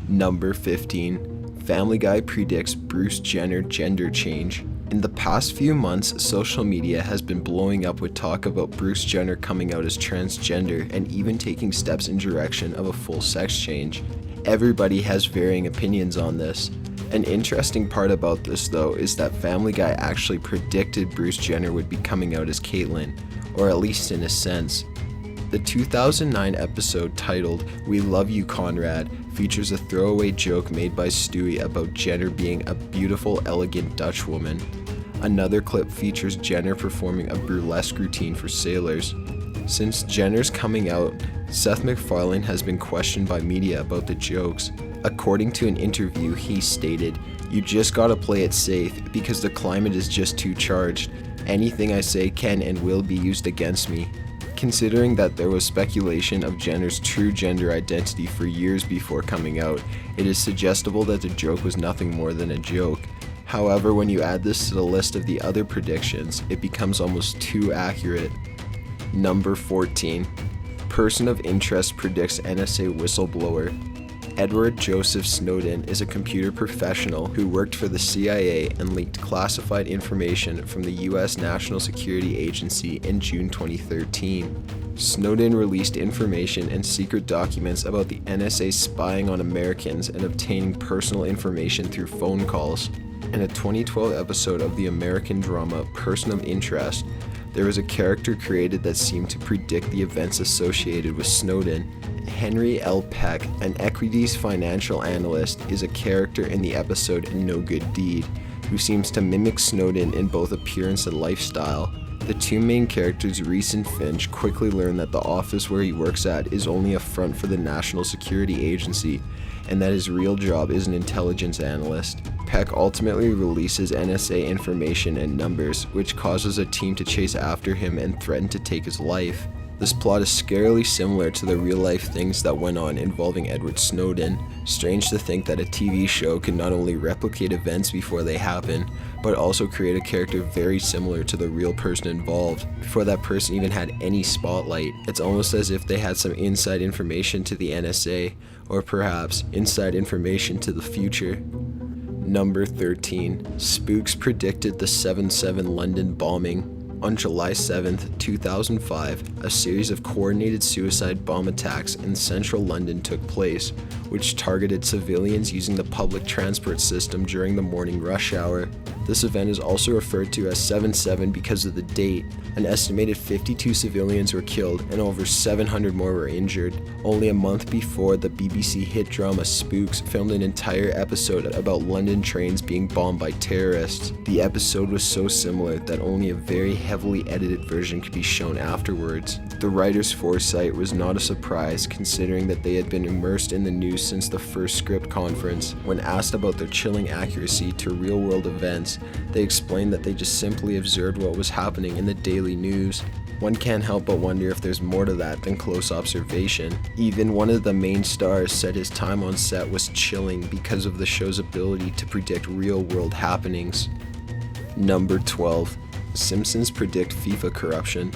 Number 15. Family Guy predicts Bruce Jenner gender change. In the past few months, social media has been blowing up with talk about Bruce Jenner coming out as transgender and even taking steps in direction of a full sex change. Everybody has varying opinions on this. An interesting part about this though is that Family Guy actually predicted Bruce Jenner would be coming out as Caitlyn, or at least in a sense. The 2009 episode titled "We Love You, Conrad" features a throwaway joke made by Stewie about Jenner being a beautiful, elegant Dutch woman. Another clip features Jenner performing a burlesque routine for sailors. Since Jenner's coming out, Seth MacFarlane has been questioned by media about the jokes. According to an interview, he stated, "You just gotta play it safe because the climate is just too charged. Anything I say can and will be used against me." Considering that there was speculation of Jenner's true gender identity for years before coming out, it is suggestible that the joke was nothing more than a joke. However, when you add this to the list of the other predictions, it becomes almost too accurate. Number 14. Person of interest predicts NSA whistleblower. Edward Joseph Snowden is a computer professional who worked for the CIA and leaked classified information from the US National Security Agency in June 2013. Snowden released information and secret documents about the NSA spying on Americans and obtaining personal information through phone calls. In a 2012 episode of the American drama Person of Interest, there was a character created that seemed to predict the events associated with Snowden. Henry L. Peck, an equities financial analyst, is a character in the episode No Good Deed, who seems to mimic Snowden in both appearance and lifestyle. The two main characters, Reese and Finch, quickly learn that the office where he works at is only a front for the National Security Agency, and that his real job is an intelligence analyst. Peck ultimately releases NSA information and numbers, which causes a team to chase after him and threaten to take his life. This plot is scarily similar to the real-life things that went on involving Edward Snowden. Strange to think that a TV show can not only replicate events before they happen, but also create a character very similar to the real person involved, before that person even had any spotlight. It's almost as if they had some inside information to the NSA, or perhaps inside information to the future. Number 13. Spooks predicted the 7/7 London bombing. On July 7, 2005, a series of coordinated suicide bomb attacks in central London took place, which targeted civilians using the public transport system during the morning rush hour. This event is also referred to as 7/7 because of the date. An estimated 52 civilians were killed and over 700 more were injured. Only a month before, the BBC hit drama Spooks filmed an entire episode about London trains being bombed by terrorists. The episode was so similar that only a very heavily edited version could be shown afterwards. The writer's foresight was not a surprise, considering that they had been immersed in the news since the first script conference. When asked about their chilling accuracy to real-world events, they explained that they just simply observed what was happening in the daily news. One can't help but wonder if there's more to that than close observation. Even one of the main stars said his time on set was chilling because of the show's ability to predict real-world happenings. Number 12. Simpsons predict FIFA corruption.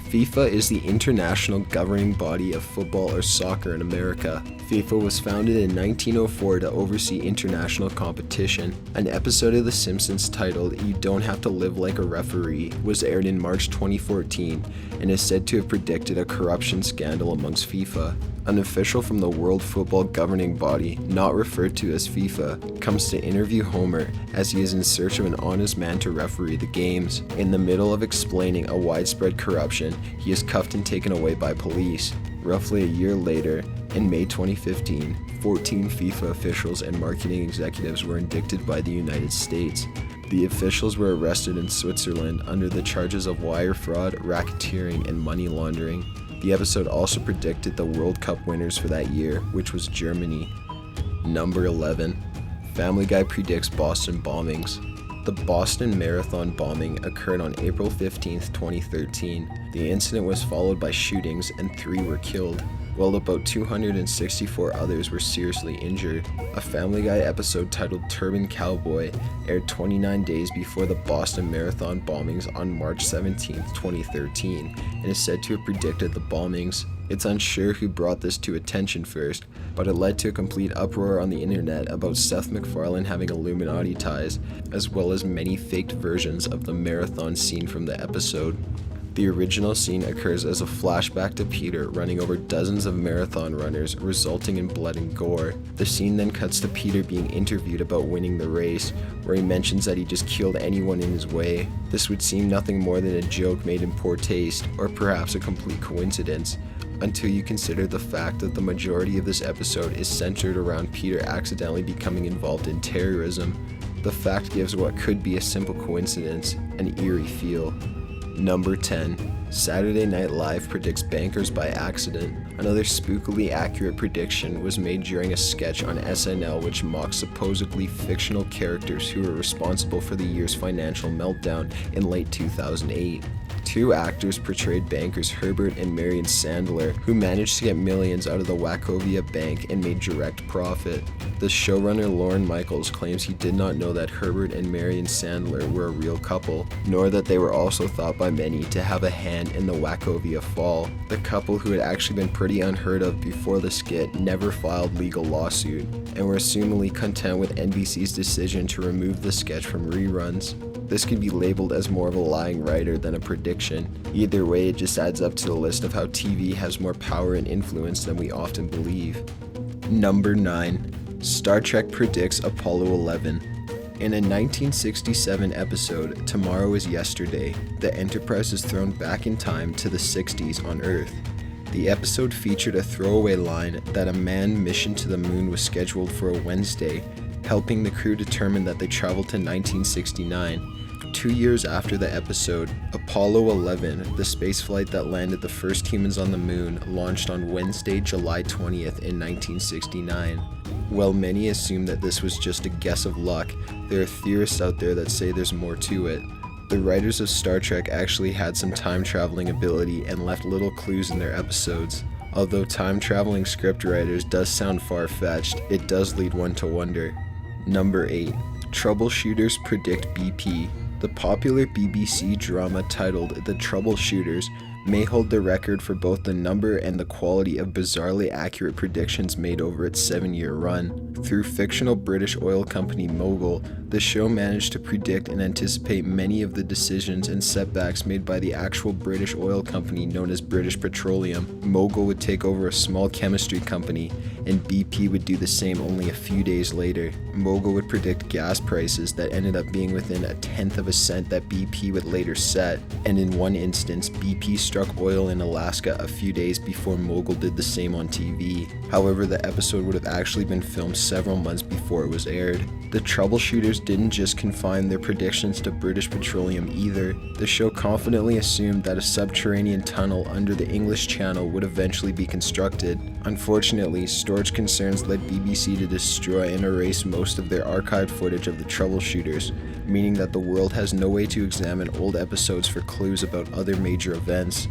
FIFA is the international governing body of football or soccer in America. FIFA was founded in 1904 to oversee international competition. An episode of The Simpsons titled "You Don't Have to Live Like a Referee" was aired in March 2014 and is said to have predicted a corruption scandal amongst FIFA. An official from the World Football governing body, not referred to as FIFA, comes to interview Homer as he is in search of an honest man to referee the games. In the middle of explaining a widespread corruption, he is cuffed and taken away by police. Roughly a year later, in May 2015, 14 FIFA officials and marketing executives were indicted by the United States. The officials were arrested in Switzerland under the charges of wire fraud, racketeering, and money laundering. The episode also predicted the World Cup winners for that year, which was Germany. Number 11. Family Guy predicts Boston bombings. The Boston Marathon bombing occurred on April 15, 2013. The incident was followed by shootings and 3 were killed, while about 264 others were seriously injured. A Family Guy episode titled Turban Cowboy aired 29 days before the Boston Marathon bombings on March 17, 2013, and is said to have predicted the bombings. It's unsure who brought this to attention first, but it led to a complete uproar on the internet about Seth MacFarlane having Illuminati ties, as well as many faked versions of the marathon scene from the episode. The original scene occurs as a flashback to Peter running over dozens of marathon runners, resulting in blood and gore. The scene then cuts to Peter being interviewed about winning the race, where he mentions that he just killed anyone in his way. This would seem nothing more than a joke made in poor taste, or perhaps a complete coincidence, until you consider the fact that the majority of this episode is centered around Peter accidentally becoming involved in terrorism. The fact gives what could be a simple coincidence an eerie feel. Number 10. Saturday Night Live predicts bankers by accident. Another spookily accurate prediction was made during a sketch on SNL which mocked supposedly fictional characters who were responsible for the year's financial meltdown in late 2008. Two actors portrayed bankers Herbert and Marion Sandler, who managed to get millions out of the Wachovia Bank and made direct profit. The showrunner Lorne Michaels claims he did not know that Herbert and Marion Sandler were a real couple, nor that they were also thought by many to have a hand in the Wachovia fall. The couple, who had actually been pretty unheard of before the skit, never filed legal lawsuit, and were assumedly content with NBC's decision to remove the sketch from reruns. This could be labeled as more of a lying writer than a prediction. Either way, it just adds up to the list of how TV has more power and influence than we often believe. Number 9. Star Trek predicts Apollo 11. In a 1967 episode, Tomorrow is Yesterday, the Enterprise is thrown back in time to the 60s on Earth. The episode featured a throwaway line that a manned mission to the moon was scheduled for a Wednesday, helping the crew determine that they traveled to 1969. 2 years after the episode, Apollo 11, the spaceflight that landed the first humans on the moon, launched on Wednesday, July 20th in 1969. While many assume that this was just a guess of luck, there are theorists out there that say there's more to it. The writers of Star Trek actually had some time-traveling ability and left little clues in their episodes. Although time-traveling scriptwriters does sound far-fetched, it does lead one to wonder. Number 8. Troubleshooters Predict BP. The popular BBC drama titled The Troubleshooters may hold the record for both the number and the quality of bizarrely accurate predictions made over its 7-year run. Through fictional British oil company Mogul, the show managed to predict and anticipate many of the decisions and setbacks made by the actual British oil company known as British Petroleum. Mogul would take over a small chemistry company, and BP would do the same only a few days later. Mogul would predict gas prices that ended up being within a tenth of a cent that BP would later set, and in one instance, BP struck oil in Alaska a few days before Mogul did the same on TV. However, the episode would have actually been filmed several months before it was aired. The Troubleshooters didn't just confine their predictions to British Petroleum either. The show confidently assumed that a subterranean tunnel under the English Channel would eventually be constructed. Unfortunately, storage concerns led BBC to destroy and erase most of their archived footage of the Troubleshooters, meaning that the world has no way to examine old episodes for clues about other major events.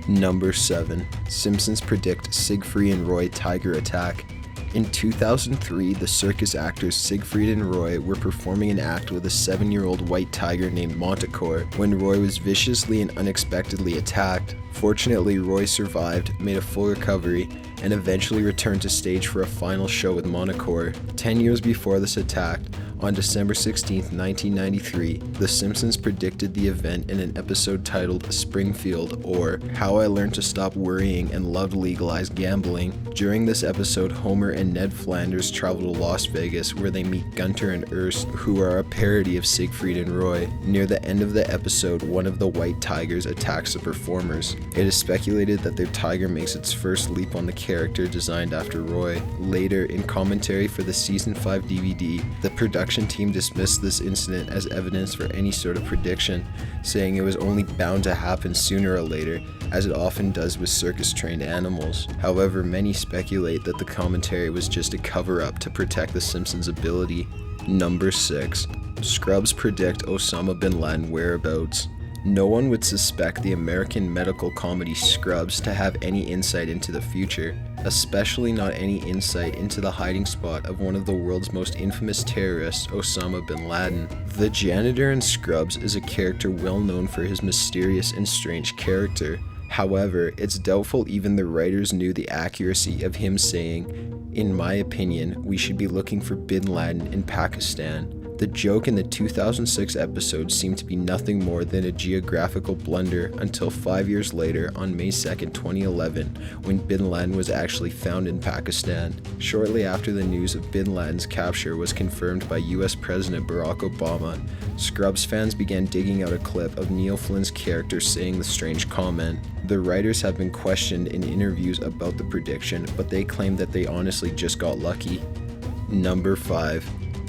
Number 7. Simpsons predict Siegfried and Roy tiger attack. In 2003, the circus actors Siegfried and Roy were performing an act with a 7-year-old white tiger named Montecore when Roy was viciously and unexpectedly attacked. Fortunately, Roy survived, made a full recovery, and eventually returned to stage for a final show with Montecore. 10 years before this attack, on December 16, 1993, The Simpsons predicted the event in an episode titled Springfield, or How I Learned to Stop Worrying and Loved Legalized Gambling. During this episode, Homer and Ned Flanders travel to Las Vegas where they meet Gunter and Ernst, who are a parody of Siegfried and Roy. Near the end of the episode, one of the white tigers attacks the performers. It is speculated that their tiger makes its first leap on the character designed after Roy. Later, in commentary for the Season 5 DVD, the production team dismissed this incident as evidence for any sort of prediction, saying it was only bound to happen sooner or later, as it often does with circus-trained animals. However, many speculate that the commentary was just a cover-up to protect the Simpsons' ability. Number 6. Scrubs predict Osama Bin Laden whereabouts. No one would suspect the American medical comedy Scrubs to have any insight into the future, especially not any insight into the hiding spot of one of the world's most infamous terrorists, Osama Bin Laden. The janitor in Scrubs is a character well known for his mysterious and strange character. However, it's doubtful even the writers knew the accuracy of him saying, "In my opinion, we should be looking for Bin Laden in Pakistan." The joke in the 2006 episode seemed to be nothing more than a geographical blunder until 5 years later on May 2nd, 2011, when Bin Laden was actually found in Pakistan. Shortly after the news of Bin Laden's capture was confirmed by US President Barack Obama, Scrubs fans began digging out a clip of Neil Flynn's character saying the strange comment. The writers have been questioned in interviews about the prediction, but they claim that they honestly just got lucky. Number 5.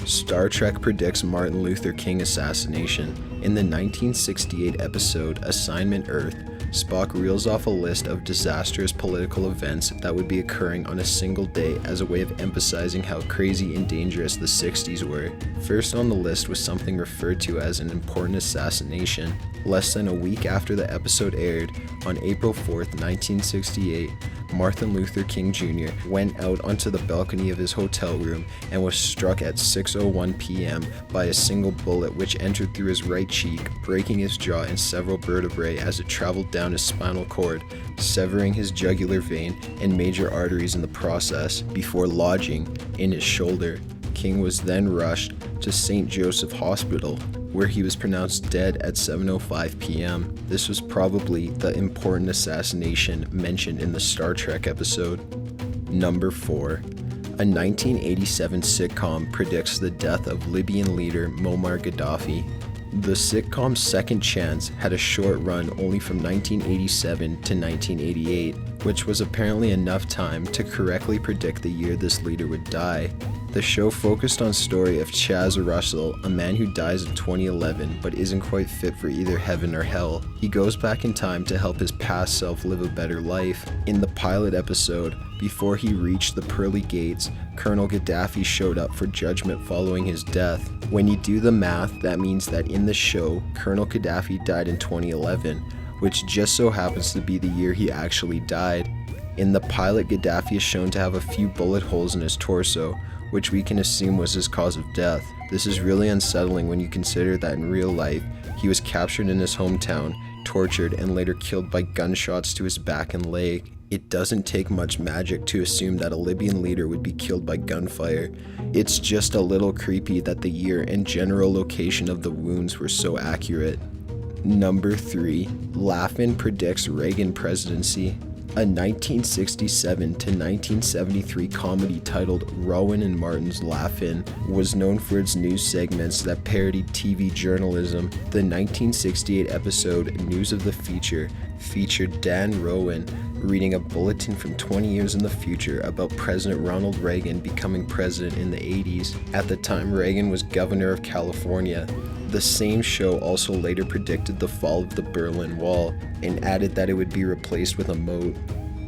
Star Trek predicts Martin Luther King assassination. In the 1968 episode Assignment Earth, Spock reels off a list of disastrous political events that would be occurring on a single day as a way of emphasizing how crazy and dangerous the 60s were. First on the list was something referred to as an important assassination. Less than a week after the episode aired, on April 4th, 1968, Martin Luther King Jr. went out onto the balcony of his hotel room and was struck at 6:01 p.m. by a single bullet which entered through his right cheek, breaking his jaw and several vertebrae as it traveled down his spinal cord, severing his jugular vein and major arteries in the process, before lodging in his shoulder. King was then rushed to St. Joseph Hospital, where he was pronounced dead at 7:05 p.m. This was probably the important assassination mentioned in the Star Trek episode. Number 4. A 1987 sitcom predicts the death of Libyan leader Muammar Gaddafi. The sitcom Second Chance had a short run only from 1987 to 1988, which was apparently enough time to correctly predict the year this leader would die. The show focused on the story of Chaz Russell, a man who dies in 2011 but isn't quite fit for either heaven or hell. He goes back in time to help his past self live a better life. In the pilot episode, before he reached the pearly gates, Colonel Gaddafi showed up for judgment following his death. When you do the math, that means that in the show, Colonel Gaddafi died in 2011, which just so happens to be the year he actually died. In the pilot, Gaddafi is shown to have a few bullet holes in his torso, which we can assume was his cause of death. This is really unsettling when you consider that in real life, he was captured in his hometown, tortured, and later killed by gunshots to his back and leg. It doesn't take much magic to assume that a Libyan leader would be killed by gunfire. It's just a little creepy that the year and general location of the wounds were so accurate. Number 3. Laugh-In predicts Reagan presidency. A 1967 to 1973 comedy titled Rowan and Martin's Laugh-In was known for its news segments that parodied TV journalism. The 1968 episode News of the Future featured Dan Rowan reading a bulletin from 20 years in the future about President Ronald Reagan becoming president in the 80s. At the time, Reagan was governor of California. The same show also later predicted the fall of the Berlin Wall and added that it would be replaced with a moat.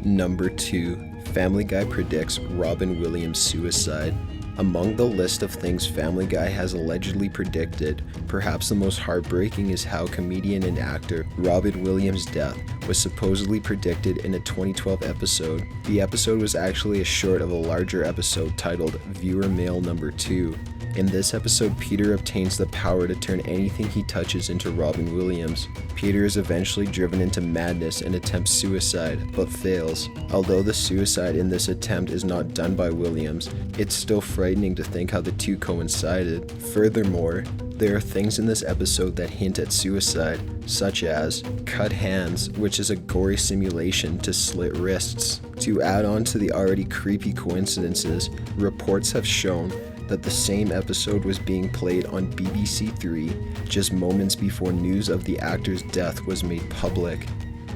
Number 2. Family Guy predicts Robin Williams' suicide. Among the list of things Family Guy has allegedly predicted, perhaps the most heartbreaking is how comedian and actor Robin Williams' death was supposedly predicted in a 2012 episode. The episode was actually a short of a larger episode titled Viewer Mail Number 2. In this episode, Peter obtains the power to turn anything he touches into Robin Williams. Peter is eventually driven into madness and attempts suicide, but fails. Although the suicide in this attempt is not done by Williams, it's still frightening to think how the two coincided. Furthermore, there are things in this episode that hint at suicide, such as cut hands, which is a gory simulation to slit wrists. To add on to the already creepy coincidences, reports have shown that the same episode was being played on BBC 3 just moments before news of the actor's death was made public.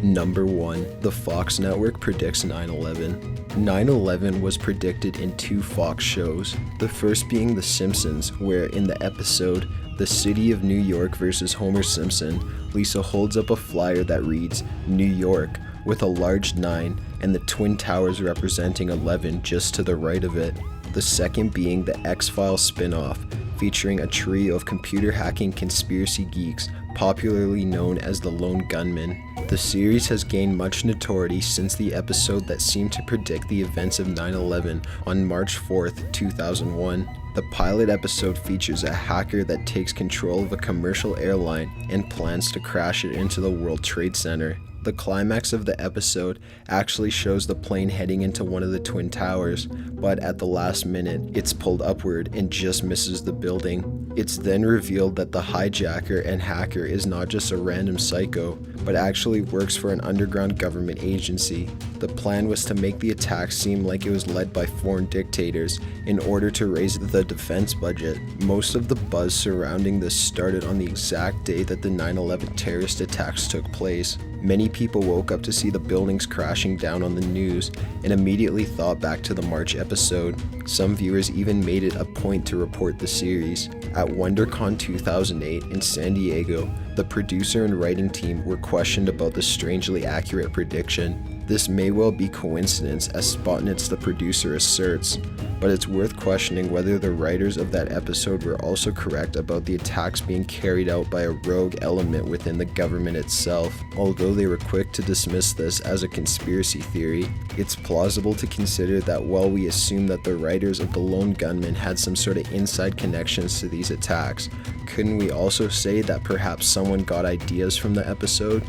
Number 1. The Fox Network predicts 9/11. 9/11 was predicted in 2 Fox shows, the first being The Simpsons, where in the episode The City of New York vs. Homer Simpson, Lisa holds up a flyer that reads New York with a large 9 and the Twin Towers representing 11 just to the right of it. The second being the X-Files spin-off, featuring a trio of computer hacking conspiracy geeks, popularly known as the Lone Gunmen. The series has gained much notoriety since the episode that seemed to predict the events of 9/11 on March 4th, 2001. The pilot episode features a hacker that takes control of a commercial airline and plans to crash it into the World Trade Center. The climax of the episode actually shows the plane heading into one of the twin towers, but at the last minute, it's pulled upward and just misses the building. It's then revealed that the hijacker and hacker is not just a random psycho, but actually works for an underground government agency. The plan was to make the attack seem like it was led by foreign dictators in order to raise the defense budget. Most of the buzz surrounding this started on the exact day that the 9/11 terrorist attacks took place. Many people woke up to see the buildings crashing down on the news and immediately thought back to the March episode. Some viewers even made it a point to report the series. At WonderCon 2008 in San Diego, the producer and writing team were questioned about the strangely accurate prediction. This may well be coincidence, as Spotnitz, the producer, asserts, but it's worth questioning whether the writers of that episode were also correct about the attacks being carried out by a rogue element within the government itself. Although they were quick to dismiss this as a conspiracy theory, it's plausible to consider that while we assume that the writers of the Lone Gunmen had some sort of inside connections to these attacks, couldn't we also say that perhaps someone got ideas from the episode?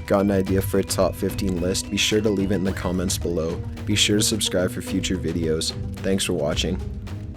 Got an idea for a top 15 list? Be sure to leave it in the comments below. Be sure to subscribe for future videos. Thanks for watching.